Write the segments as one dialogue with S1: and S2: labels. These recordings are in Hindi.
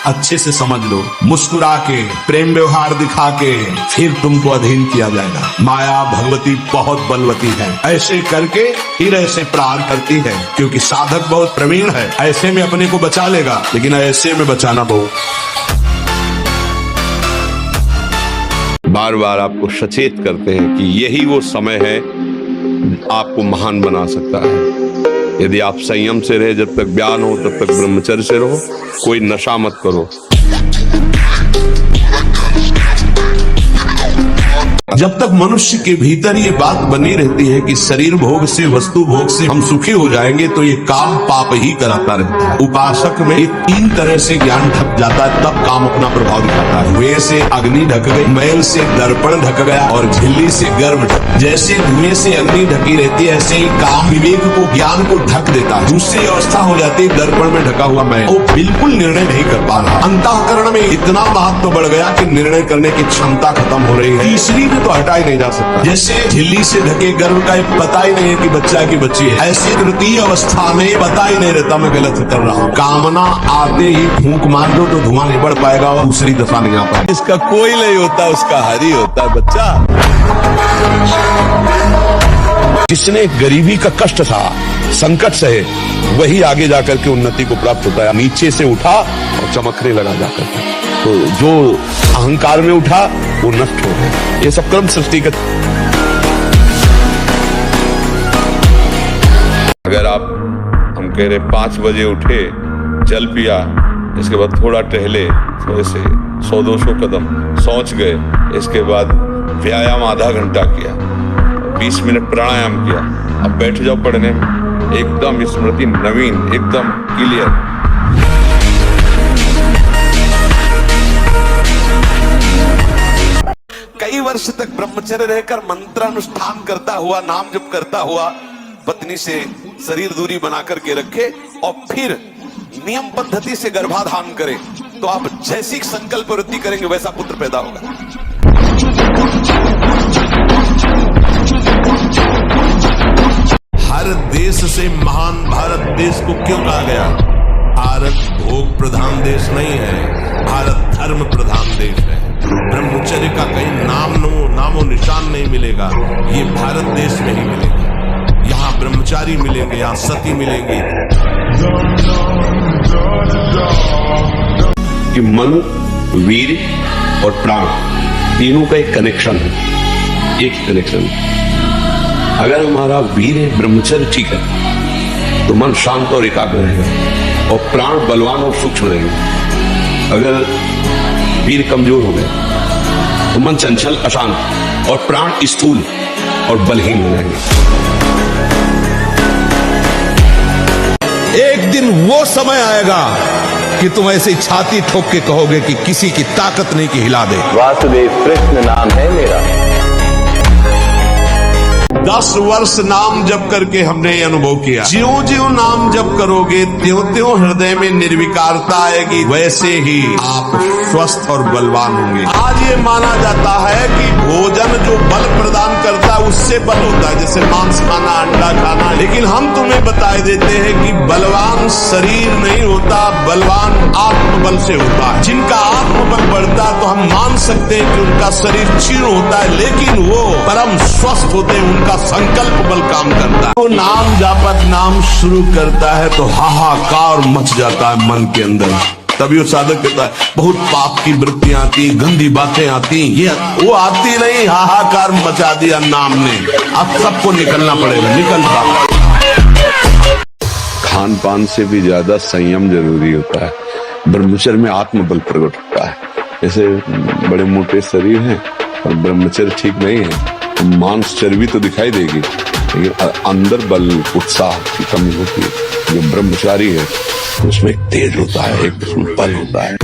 S1: अच्छे से समझ लो, मुस्कुरा के, प्रेम व्यवहार दिखा के फिर तुमको अधीन किया जाएगा। माया भगवती बहुत बलवती है, ऐसे करके फिर ऐसे प्रहार करती है, क्योंकि साधक बहुत प्रवीण है। ऐसे में अपने को बचा लेगा, लेकिन ऐसे में बचाना बहुत।
S2: बार बार आपको सचेत करते हैं कि यही वो समय है आपको महान बना सकता है। यदि आप संयम से रहे, जब तक ज्ञान हो तब तक ब्रह्मचर्य से रहो, कोई नशा मत करो।
S1: जब तक मनुष्य के भीतर ये बात बनी रहती है कि शरीर भोग से, वस्तु भोग से हम सुखी हो जाएंगे, तो ये काम पाप ही कराता रहता है। उपासक में 3 तरह से ज्ञान ढक जाता है, तब काम अपना प्रभाव दिखाता है। धुएं से अग्नि ढक गई, मैल से दर्पण ढक गया और झिल्ली से गर्भ ढक। जैसे धुएं से अग्नि ढकी रहती है, ऐसे ही काम विवेक को, ज्ञान को ढक देता है। दूसरी अवस्था हो जाती है दर्पण में ढका हुआ मैल, वो बिल्कुल निर्णय नहीं कर पा रहा। अंतःकरण में इतना महत्व बढ़ गया कि निर्णय करने की क्षमता खत्म हो रही है। तीसरी में तो हटा ही नहीं जा सकता। जैसे झिल्ली से ढके गर्भ का पता ही नहीं है कि बच्चा है कि बच्ची है, ऐसी तृतीय अवस्था में पता ही नहीं रहता मैं गलत कर रहा हूँ। कामना आते ही फूंक मार दो तो धुआं नहीं बढ़ पाएगा और दूसरी दशा नहीं आ पाएगी।
S2: इसका कोई नहीं होता, उसका हरि होता है बच्चा। जिसने गरीबी का कष्ट था, संकट सहे, वही आगे जाकर के उन्नति को प्राप्त होता है। नीचे से उठा और चमकने लगा जाकर के, तो जो अहंकार में उठा वो नष्ट हो गया। ये सब क्रम सृष्टि का। अगर आप, हम कह रहे 5 बजे उठे, जल पिया, इसके बाद थोड़ा टहले, थोड़े से 100-200 कदम, सोच गए, इसके बाद व्यायाम आधा घंटा किया, 20 मिनट प्राणायाम किया, अब बैठ जाओ पढ़ने में, एकदम स्मृति नवीन, एकदम क्लियर।
S1: कई वर्ष तक ब्रह्मचर्य रहकर मंत्रानुष्ठान करता हुआ, नाम जप करता हुआ पत्नी से शरीर दूरी बना करके रखे और फिर नियम पद्धति से गर्भाधान करे, तो आप जैसी संकल्प वृद्धि करेंगे वैसा पुत्र पैदा होगा। हर देश से महान भारत देश को क्यों कहा गया? भारत भोग प्रधान देश नहीं है, भारत धर्म प्रधान देश है। ब्रह्मचर्य का कहीं नामो निशान नहीं मिलेगा, ये भारत देश में ही मिलेगा। यहाँ ब्रह्मचारी मिलेंगे, यहाँ सती मिलेंगे।
S2: कि मन, वीर और प्राण तीनों का एक कनेक्शन है, एक कनेक्शन। अगर हमारा वीर है, ब्रह्मचर्य ठीक है, तो मन शांत और एकाग्र रहेगा और प्राण बलवान और सूक्ष्म रहेगा। अगर वीर कमजोर हो गया तो मन चंचल, अशांत और प्राण स्थूल और बलहीन हो जाएंगे।
S3: एक दिन वो समय आएगा कि तुम ऐसे छाती ठोक के कहोगे कि किसी की ताकत नहीं कि हिला दे।
S4: वासुदेव कृष्ण नाम है मेरा।
S1: 10 वर्ष नाम जप करके हमने ये अनुभव किया, ज्यों ज्यों नाम जप करोगे त्यों त्यों हृदय में निर्विकारता आएगी, वैसे ही आप स्वस्थ और बलवान होंगे। आज ये माना जाता है कि भोजन जो बल प्रदान करता है उससे बल होता है, जैसे मांस खाना, अंडा खाना, लेकिन हम तुम्हें बता देते हैं कि बलवान शरीर नहीं होता, बलवान आत्मबल से होता है। जिनका आत्मबल बढ़ता है तो हम मान सकते हैं कि उनका शरीर क्षीण होता है, लेकिन वो परम स्वस्थ होते हैं, उनका संकल्प बल काम करता है। तो नाम जापत नाम शुरू करता है तो हाहाकार मच जाता है मन के अंदर। तभी वो साधक कहता है बहुत पाप की वृत्तियां आती, गंदी बातें आती, ये वो आती नहीं, हाहाकार मचा दिया नाम ने। अब सबको निकलना पड़ेगा, निकलता।
S2: खान पान से भी ज्यादा संयम जरूरी होता है। ब्रह्मचर्य में आत्मबल प्रकट होता है। जैसे बड़े मोटे शरीर हैं और ब्रह्मचर्य ठीक नहीं है, मांस चर्बी तो दिखाई देगी, लेकिन अंदर बल, उत्साह की कमी होती है। जो ब्रह्मचारी है उसमें एक तेज होता है, एक बल होता है।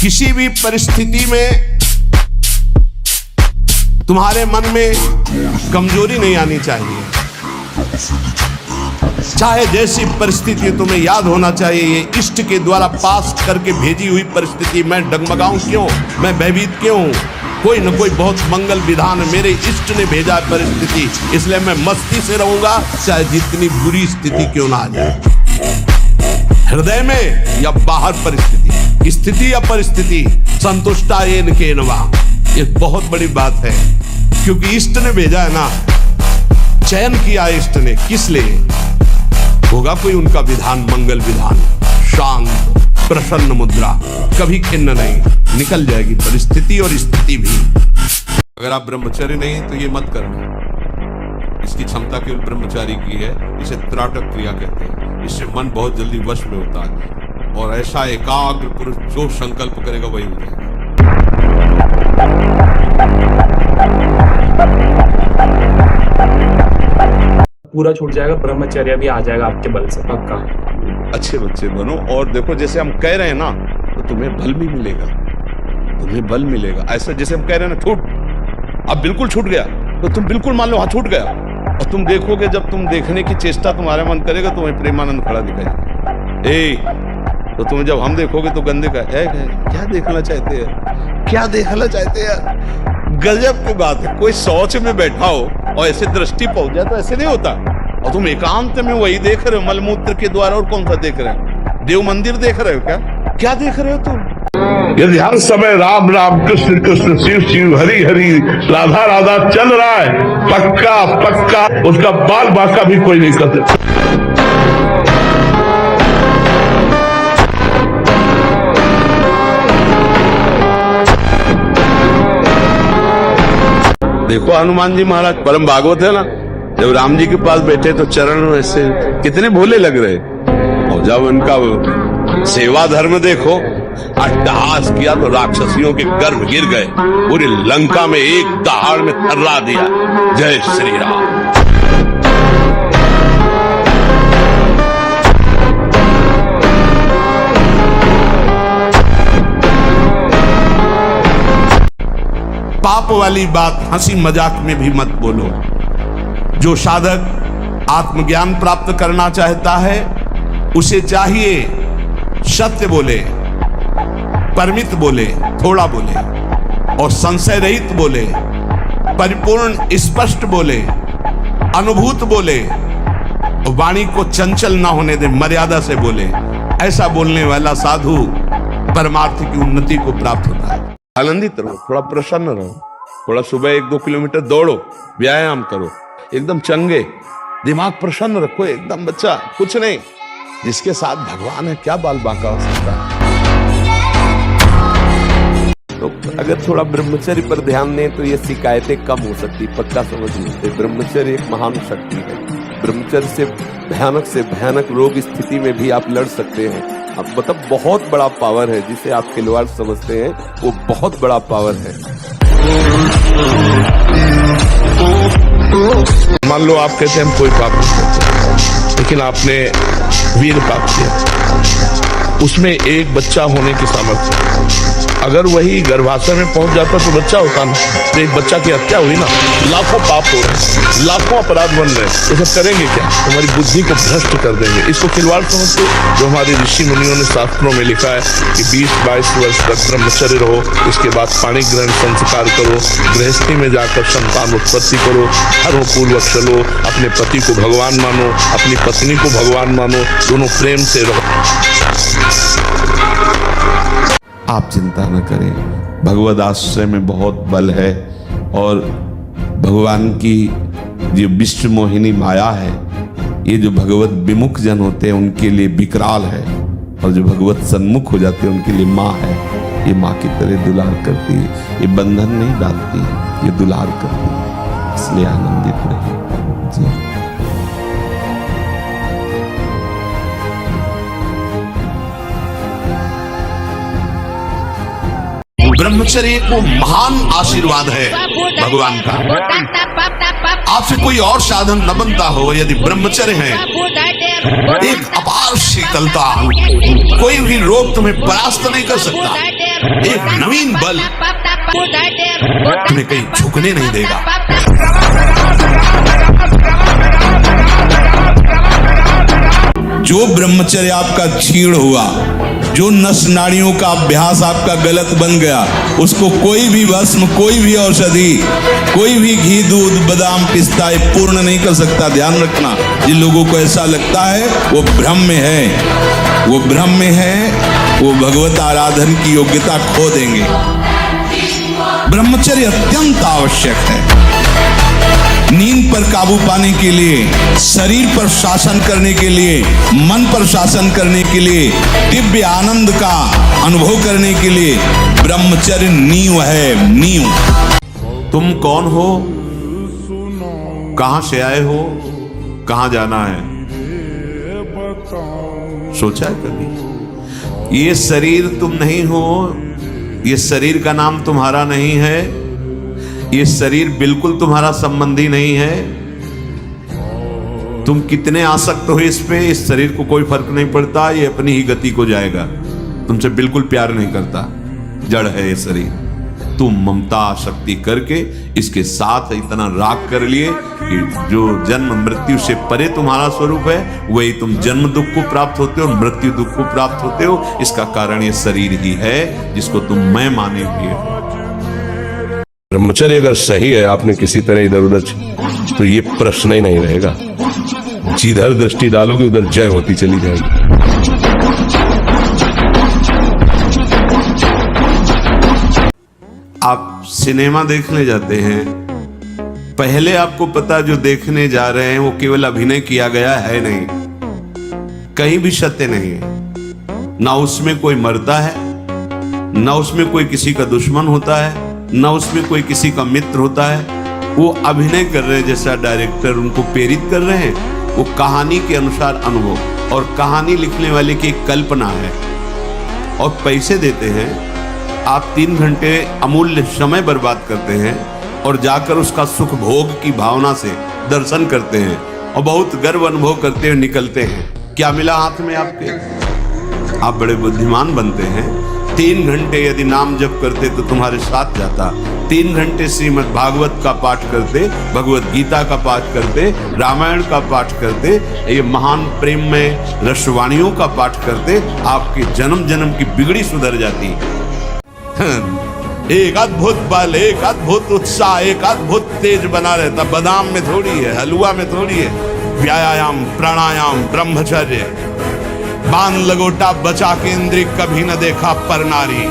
S1: किसी भी परिस्थिति में तुम्हारे मन में कमजोरी नहीं आनी चाहिए। चाहे जैसी परिस्थिति, तुम्हें याद होना चाहिए ये इष्ट के द्वारा पास करके भेजी हुई परिस्थिति। मैं डगमगाऊं क्यों, मैं भयभीत क्यों हूं? कोई न कोई बहुत मंगल विधान मेरे इष्ट ने भेजा है परिस्थिति, इसलिए मैं मस्ती से रहूंगा चाहे जितनी बुरी स्थिति क्यों ना आ जाए। हृदय में या बाहर परिस्थिति, स्थिति या परिस्थिति, संतुष्टा येन केनवा, ये बहुत बड़ी बात है, क्योंकि इष्ट ने भेजा है ना, चयन किया इष्ट ने, किस लिए होगा कोई उनका विधान, मंगल विधान, शांत प्रसन्न मुद्रा, कभी खिन्न नहीं, निकल जाएगी परिस्थिति और स्थिति भी। अगर आप ब्रह्मचर्य नहीं तो ये मत करना, इसकी क्षमता केवल ब्रह्मचारी की है, इसे त्राटक क्रिया कहते हैं, इससे मन बहुत जल्दी वश में होता है और ऐसा एकाग्र पुरुष जो संकल्प करेगा वही हो जाएगा।
S5: पूरा छूट जाएगा, ब्रह्मचर्य भी आ जाएगा आपके बल से, पक्का।
S1: अच्छे बच्चे बनो और देखो जैसे हम कह रहे हैं ना तो तुम्हें बल भी मिलेगा, तुम्हें बल मिलेगा। ऐसा जैसे हम कह रहे हैं ना छूट, अब बिल्कुल छूट गया तो तुम बिल्कुल मान लो हाँ छूट गया, और तुम देखोगे जब तुम देखने की चेष्टा तुम्हारा मन करेगा तुम्हें प्रेमानंद खड़ा दिखाई ए, तो तुम्हें जब हम देखोगे तो गंदे का क्या देखना चाहते हैं, क्या देखना चाहते हैं। गजब की बात है, कोई शौच में बैठा हो और ऐसे दृष्टि पहुंच जाए तो ऐसे नहीं होता, और तुम एकांत में वही देख रहे हो मलमूत्र के द्वारा। और कौन सा देख रहे हो, देव मंदिर देख रहे हो क्या देख रहे हो तुम?
S6: यदि हर समय राम राम कृष्ण कृष्ण शिव शिव हरि हरि राधा राधा चल रहा है, पक्का पक्का उसका बाल बाका भी कोई नहीं कर सकता।
S1: देखो हनुमान जी महाराज परम भागवत है ना, जब राम जी के पास बैठे तो चरण में ऐसे कितने भोले लग रहे, और जब उनका सेवा धर्म देखो, अट्टहास किया तो राक्षसियों के गर्भ गिर गए, पूरी लंका में एक दहाड़ में थर्रा दिया। जय श्री राम। पाप वाली बात हंसी मजाक में भी मत बोलो। जो साधक आत्मज्ञान प्राप्त करना चाहता है उसे चाहिए सत्य बोले, परिमित बोले, थोड़ा बोले, और संशय रहित बोले, परिपूर्ण स्पष्ट बोले, अनुभूत बोले, और वाणी को चंचल ना होने दे, मर्यादा से बोले। ऐसा बोलने वाला साधु परमार्थ की उन्नति को प्राप्त होता है। आनंदित रहो, थोड़ा प्रसन्न रहो, थोड़ा सुबह 1-2 किलोमीटर दौड़ो, व्यायाम करो, एकदम चंगे, दिमाग प्रसन्न रखो, एकदम बच्चा कुछ नहीं, जिसके साथ भगवान है क्या बाल बांका हो सकता है।
S2: तो अगर थोड़ा ब्रह्मचर्य पर ध्यान दें तो ये शिकायतें कम हो सकती, पक्का समझ लीजिए। ब्रह्मचर्य एक महान शक्ति है, ब्रह्मचर्य से भयानक रोग स्थिति में भी आप लड़ सकते हैं। अब मतलब बहुत बड़ा पावर है, जिसे आप खिलवाड़ समझते हैं वो बहुत बड़ा पावर है।
S6: मान लो आप कहते हैं हम कोई पाप नहीं करते, लेकिन आपने वीर पाप किया, उसमें एक बच्चा होने की सामर्थ्य, अगर वही गर्भाशय में पहुंच जाता तो बच्चा होता ना, तो एक बच्चा की हत्या हुई ना, लाखों पाप हो रहे हैं, लाखों अपराध बन रहे हैं, ये सब करेंगे क्या? तुम्हारी बुद्धि को भ्रष्ट कर देंगे। इसको खिलवाड़ समझते, जो हमारे ऋषि मुनियों ने शास्त्रों में लिखा है कि 20-22 वर्ष तक ब्रह्मचर्य रहो, उसके बाद पाणी ग्रहण संस्कार करो, गृहस्थी में जाकर संतान उत्पत्ति करो, धर्म पूर्वक चलो, अपने पति को भगवान मानो, अपनी पत्नी को भगवान मानो, दोनों प्रेम से रहो।
S1: आप चिंता न करें, भगवद आश्रय में बहुत बल है, और भगवान की जो विश्व मोहिनी माया है, ये जो भगवत विमुख जन होते हैं उनके लिए विकराल है, और जो भगवत सन्मुख हो जाते हैं उनके लिए माँ है। ये माँ की तरह दुलार करती है, ये बंधन नहीं डालती है, ये दुलार करती है, इसलिए आनंदित रहिए जी। ब्रह्मचर्य एक वो महान आशीर्वाद है भगवान का। आपसे कोई और साधन न बनता हो यदि ब्रह्मचर्य है, एक अपार शीतलता, कोई भी रोग तुम्हें परास्त नहीं कर सकता, एक नवीन बल तुम्हें कहीं झुकने नहीं देगा। जो ब्रह्मचर्य आपका क्षीण हुआ,
S3: जो नस नाड़ियों का अभ्यास आपका गलत बन गया, उसको कोई भी भस्म, कोई भी औषधि, कोई भी घी, दूध, बादाम, पिस्ता ये पूर्ण नहीं कर सकता। ध्यान रखना, जिन लोगों को ऐसा लगता है वो भ्रम में है, वो भ्रम में है, वो भगवत आराधन की योग्यता खो देंगे। ब्रह्मचर्य अत्यंत आवश्यक है। नींद पर काबू पाने के लिए, शरीर पर शासन करने के लिए, मन पर शासन करने के लिए, दिव्य आनंद का अनुभव करने के लिए ब्रह्मचर्य नींव है, नींव।
S1: तुम कौन हो, कहां से आए हो, कहां जाना है, सोचा है कभी? ये शरीर तुम नहीं हो, ये शरीर का नाम तुम्हारा नहीं है, ये शरीर बिल्कुल तुम्हारा संबंधी नहीं है। तुम कितने आसक्त हो इस पे, इस शरीर को कोई फर्क नहीं पड़ता, ये अपनी ही गति को जाएगा, तुमसे बिल्कुल प्यार नहीं करता, जड़ है ये शरीर। तुम ममता शक्ति करके इसके साथ इतना राग कर लिए कि जो जन्म मृत्यु से परे तुम्हारा स्वरूप है, वही तुम जन्म दुख को प्राप्त होते हो और मृत्यु दुख को प्राप्त होते हो। इसका कारण ये शरीर ही है जिसको तुम मैं माने हुए हो।
S6: ब्रह्मचर्य अगर सही है, आपने किसी तरह इधर उधर, तो ये प्रश्न ही नहीं रहेगा। जिधर दृष्टि डालोगे उधर जय होती चली जाएगी।
S1: आप सिनेमा देखने जाते हैं, पहले आपको पता जो देखने जा रहे हैं वो केवल अभिनय किया गया है नहीं, कहीं भी सत्य नहीं है। ना उसमें कोई मरता है, ना उसमें कोई किसी का दुश्मन होता है, ना उसमें कोई किसी का मित्र होता है। वो अभिनय कर रहे हैं, जैसा डायरेक्टर उनको प्रेरित कर रहे हैं, वो कहानी के अनुसार अनुभव, और कहानी लिखने वाले की एक कल्पना है, और पैसे देते हैं। आप 3 घंटे अमूल्य समय बर्बाद करते हैं और जाकर उसका सुख भोग की भावना से दर्शन करते हैं और बहुत गर्व अनुभव करते हुए निकलते हैं। क्या मिला हाथ में आपके? आप बड़े बुद्धिमान बनते हैं। 3 घंटे यदि नाम जप करते तो तुम्हारे साथ जाता। 3 घंटे श्रीमद् भागवत का पाठ करते, भगवत गीता का पाठ करते, रामायण का पाठ करते, ये महान प्रेम में रसवाणियों का पाठ करते, आपकी जन्म जन्म की बिगड़ी सुधर जाती। एक अद्भुत बल, एक अद्भुत उत्साह, एक अद्भुत तेज बना रहता। बादाम में थोड़ी है, हलवा में थोड़ी है। व्यायाम, प्राणायाम, ब्रह्मचर्य, बांध लगोटा बचा के इंद्रिय कभी न देखा पर नारी।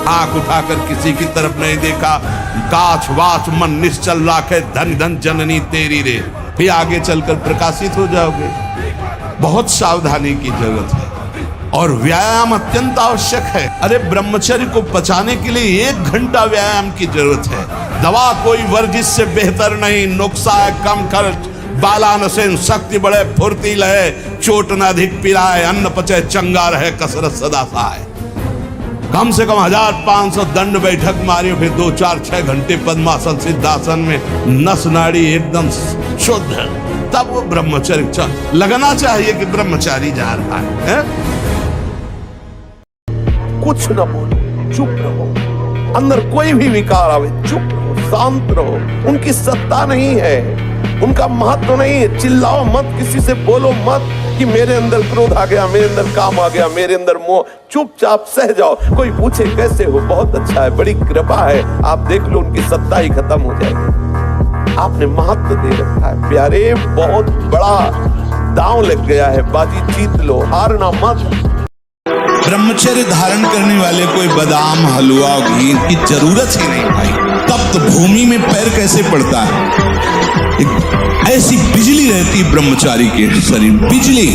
S1: आंख उठाकर किसी की तरफ नहीं देखा, काछ वाच मन निश्चल राखे, धन धन जननी तेरी रे। फिर आगे चलकर प्रकाशित हो जाओगे। बहुत सावधानी की जरूरत है और व्यायाम अत्यंत आवश्यक है। अरे ब्रह्मचर्य को पचाने के लिए 1 घंटा व्यायाम की जरूरत है। दवा कोई वर्जिश से बेहतर नहीं, नुक्सा है कम खर्च, बालानसेन शक्ति बढ़े फुर्ती लहे, चोट न अधिक पिराए, अन्न पचे चंगा रहे, कसरत सदा सहाय। कम से कम 1500 दंड बैठक मारी, फिर 2, 4, 6 घंटे पद्मासन सिद्धासन में नस नाड़ी एकदम शुद्ध, तब वो ब्रह्मचर्य लगना चाहिए कि ब्रह्मचारी जा रहा है।
S7: कुछ न बोलो, चुप रहो। अंदर कोई भी विकार आवे, चुप रहो, शांत रहो। उनकी सत्ता नहीं है, उनका महत्व नहीं है। चिल्लाओ मत, किसी से बोलो मत कि मेरे अंदर क्रोध आ गया, मेरे अंदर काम आ गया, मेरे अंदर मोह। चुपचाप सह जाओ। कोई पूछे कैसे हो, बहुत अच्छा है, बड़ी कृपा है, आप देख लो, उनकी सत्ता ही खत्म हो जाएगी। आपने महत्व दे रखा है प्यारे, बहुत बड़ा दांव लग गया है, बाजी जीत लो, हारना मत।
S3: ब्रह्मचर्य धारण करने वाले कोई बादाम, हलवा, घी की जरूरत ही नहीं भाई। तप्त भूमि में पैर कैसे पड़ता है? एक ऐसी बिजली रहती ब्रह्मचारी के शरीर, बिजली।